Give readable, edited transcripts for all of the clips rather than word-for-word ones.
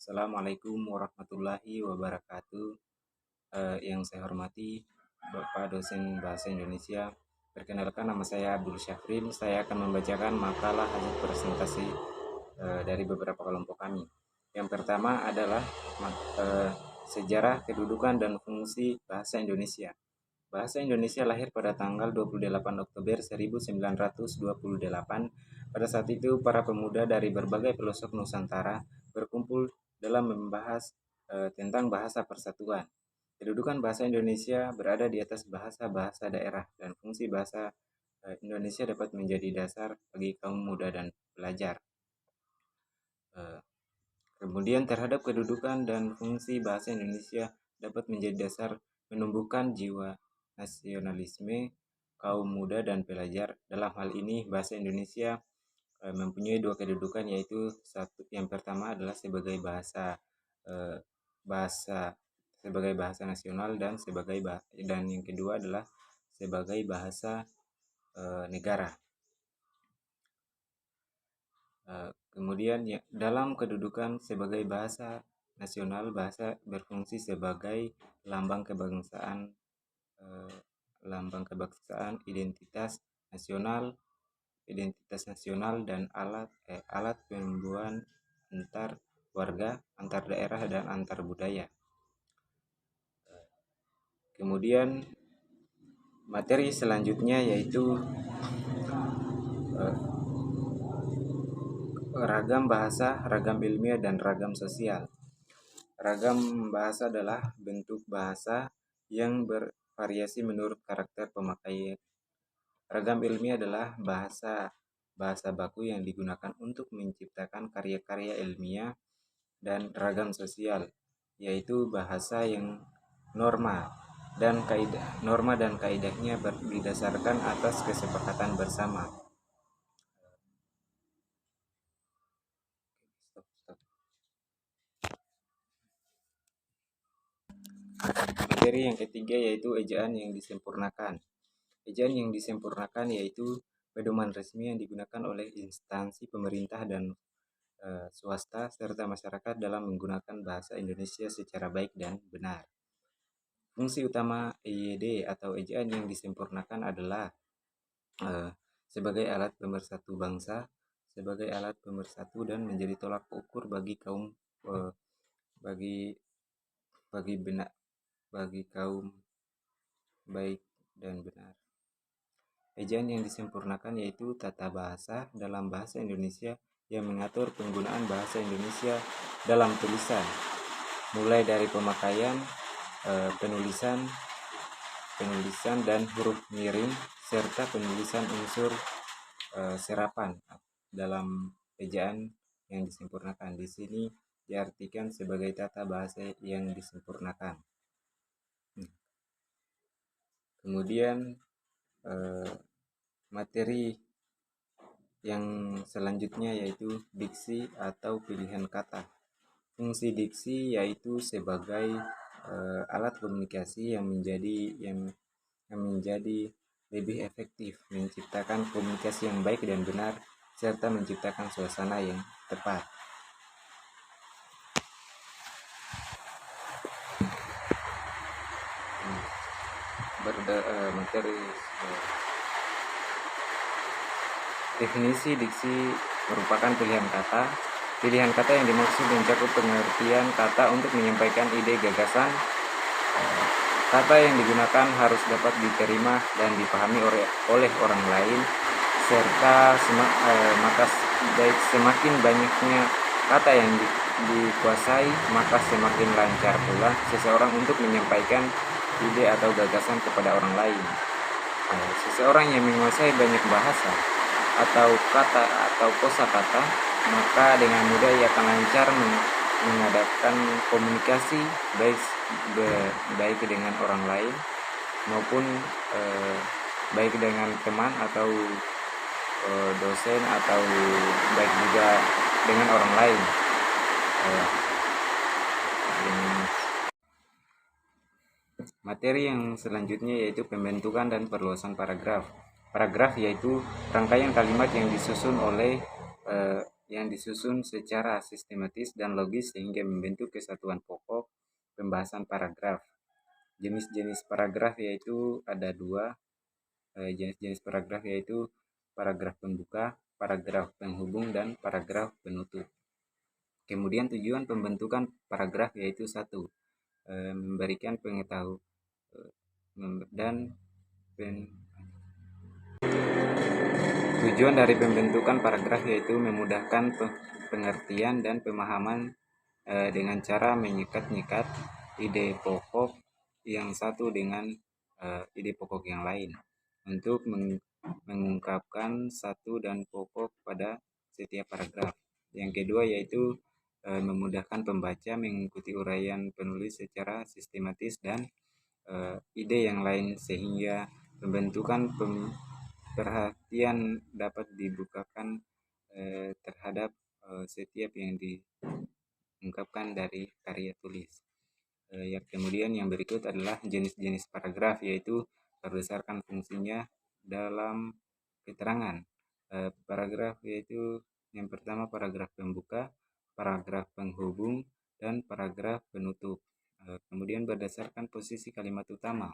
Assalamualaikum warahmatullahi wabarakatuh. Yang saya hormati Bapak dosen Bahasa Indonesia. Perkenalkan, nama saya Abdul Syafrin. Saya akan membacakan makalah hasil presentasi dari beberapa kelompok kami. Yang pertama adalah sejarah, kedudukan, dan fungsi bahasa Indonesia. Bahasa Indonesia lahir pada tanggal 28 Oktober 1928. Pada saat itu, para pemuda dari berbagai pelosok Nusantara berkumpul dalam membahas tentang bahasa persatuan. Kedudukan bahasa Indonesia berada di atas bahasa-bahasa daerah, dan fungsi bahasa Indonesia dapat menjadi dasar bagi kaum muda dan pelajar. Kemudian terhadap kedudukan dan fungsi bahasa Indonesia dapat menjadi dasar menumbuhkan jiwa nasionalisme kaum muda dan pelajar. Dalam hal ini bahasa Indonesia mempunyai dua kedudukan, yaitu yang pertama adalah sebagai bahasa nasional, dan yang kedua adalah sebagai bahasa negara. Kemudian dalam kedudukan sebagai bahasa nasional, bahasa berfungsi sebagai lambang kebangsaan, identitas nasional dan alat pembuahan antar warga, antar daerah, dan antar budaya. Kemudian materi selanjutnya yaitu ragam bahasa, ragam ilmiah, dan ragam sosial. Ragam bahasa adalah bentuk bahasa yang bervariasi menurut karakter pemakaian. Ragam ilmiah adalah bahasa baku yang digunakan untuk menciptakan karya-karya ilmiah. Dan ragam sosial yaitu bahasa yang norma dan kaidahnya didasarkan atas kesepakatan bersama. Materi yang ketiga yaitu ejaan yang disempurnakan. Ejaan yang disempurnakan yaitu pedoman resmi yang digunakan oleh instansi pemerintah dan swasta serta masyarakat dalam menggunakan bahasa Indonesia secara baik dan benar. Fungsi utama EYD atau ejaan yang disempurnakan adalah sebagai alat pemersatu bangsa, sebagai alat pemersatu dan menjadi tolak ukur bagi kaum baik dan benar. Ejaan yang disempurnakan yaitu tata bahasa dalam bahasa Indonesia yang mengatur penggunaan bahasa Indonesia dalam tulisan, mulai dari pemakaian, penulisan dan huruf miring, serta penulisan unsur serapan dalam ejaan yang disempurnakan. Di sini diartikan sebagai tata bahasa yang disempurnakan. Kemudian materi yang selanjutnya yaitu diksi atau pilihan kata. Fungsi diksi yaitu sebagai alat komunikasi yang menjadi lebih efektif, menciptakan komunikasi yang baik dan benar, serta menciptakan suasana yang tepat. Materi definisi diksi merupakan pilihan kata. Pilihan kata yang dimaksud mencakup pengertian kata untuk menyampaikan ide gagasan. Kata yang digunakan harus dapat diterima dan dipahami oleh orang lain, serta semakin banyaknya kata yang dikuasai, maka semakin lancar pula seseorang untuk menyampaikan ide atau gagasan kepada orang lain. Seseorang yang menguasai banyak bahasa atau kata atau kosakata, maka dengan mudah ia akan lancar mengadakan komunikasi baik dengan orang lain maupun baik dengan teman atau dosen, atau baik juga dengan orang lain. Materi yang selanjutnya yaitu pembentukan dan perluasan paragraf. Paragraf yaitu rangkaian kalimat yang disusun oleh yang disusun secara sistematis dan logis sehingga membentuk kesatuan pokok pembahasan paragraf. Jenis-jenis paragraf yaitu ada dua. Jenis-jenis paragraf yaitu paragraf pembuka, paragraf penghubung, dan paragraf penutup. Kemudian tujuan pembentukan paragraf yaitu satu, memberikan pengetahuan dan tujuan dari pembentukan paragraf yaitu memudahkan pengertian dan pemahaman dengan cara menyekat-nyekat ide pokok yang satu dengan ide pokok yang lain untuk mengungkapkan satu dan pokok pada setiap paragraf. Yang kedua yaitu memudahkan pembaca mengikuti uraian penulis secara sistematis dan ide yang lain sehingga pembentukan perhatian dapat dibukakan terhadap setiap yang diungkapkan dari karya tulis. Yang kemudian yang berikut adalah jenis-jenis paragraf yaitu berdasarkan fungsinya dalam keterangan. Paragraf yaitu yang pertama paragraf pembuka, paragraf penghubung, dan paragraf penutup. Kemudian berdasarkan posisi kalimat utama.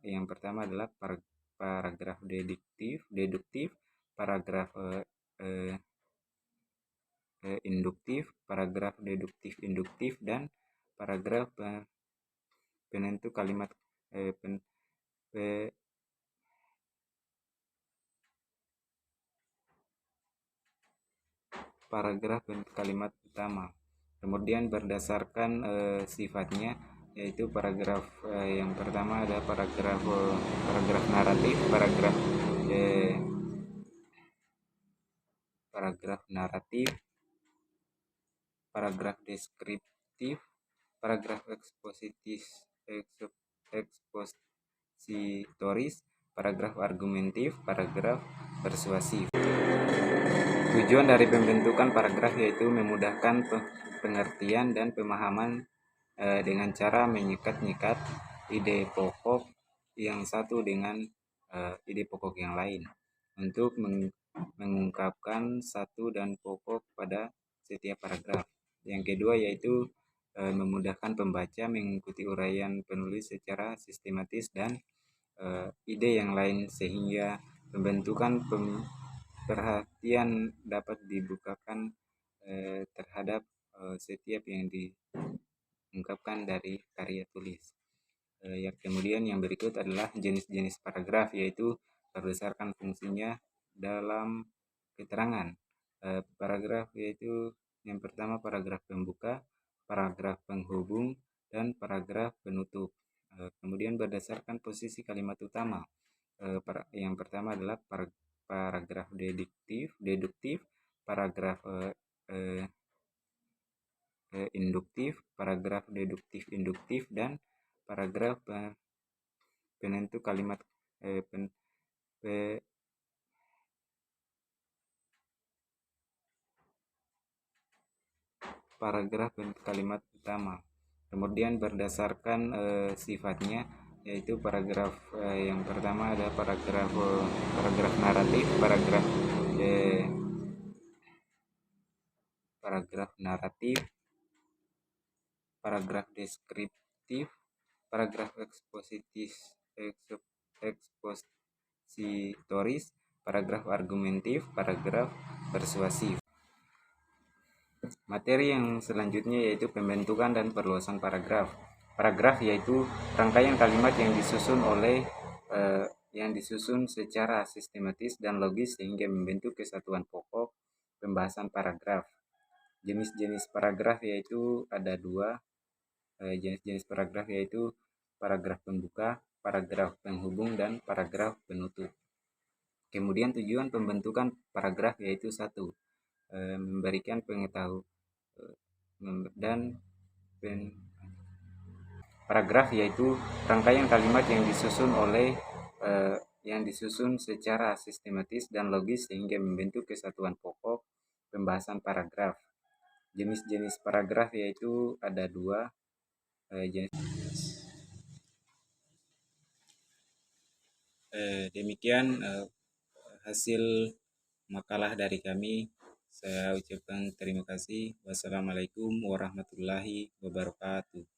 Yang pertama adalah paragraf deduktif, paragraf induktif, paragraf deduktif induktif, dan paragraf penentu kalimat paragraf kalimat utama. Kemudian berdasarkan sifatnya yaitu paragraf yang pertama ada paragraf naratif, paragraf deskriptif, paragraf ekspositoris, paragraf argumentif, paragraf persuasif. Tujuan dari pembentukan paragraf yaitu memudahkan pengertian dan pemahaman dengan cara menyekat-nyekat ide pokok yang satu dengan ide pokok yang lain untuk mengungkapkan satu dan pokok pada setiap paragraf. Yang kedua yaitu memudahkan pembaca mengikuti uraian penulis secara sistematis dan ide yang lain sehingga pembentukan perhatian dapat dibukakan terhadap setiap yang diungkapkan dari karya tulis. Yang kemudian yang berikut adalah jenis-jenis paragraf yaitu berdasarkan fungsinya dalam keterangan. Paragraf yaitu yang pertama paragraf pembuka, paragraf penghubung, dan paragraf penutup. Kemudian berdasarkan posisi kalimat utama. Yang pertama adalah paragraf deduktif, paragraf induktif, paragraf deduktif induktif, dan paragraf penentu kalimat paragraf kalimat utama. Kemudian berdasarkan sifatnya yaitu paragraf yang pertama ada paragraf naratif, paragraf deskriptif, paragraf ekspositoris, paragraf argumentif, paragraf persuasif. Materi yang selanjutnya yaitu pembentukan dan perluasan paragraf. Paragraf yaitu rangkaian kalimat yang disusun secara sistematis dan logis sehingga membentuk kesatuan pokok pembahasan paragraf. Jenis-jenis paragraf yaitu ada dua. Jenis-jenis paragraf yaitu paragraf pembuka, paragraf penghubung, dan paragraf penutup. Kemudian tujuan pembentukan paragraf yaitu satu, memberikan pengetahuan dan paragraf yaitu rangkaian kalimat yang disusun secara sistematis dan logis sehingga membentuk kesatuan pokok pembahasan paragraf. Jenis-jenis paragraf yaitu ada dua. Demikian hasil makalah dari kami. Saya ucapkan terima kasih. Wassalamualaikum warahmatullahi wabarakatuh.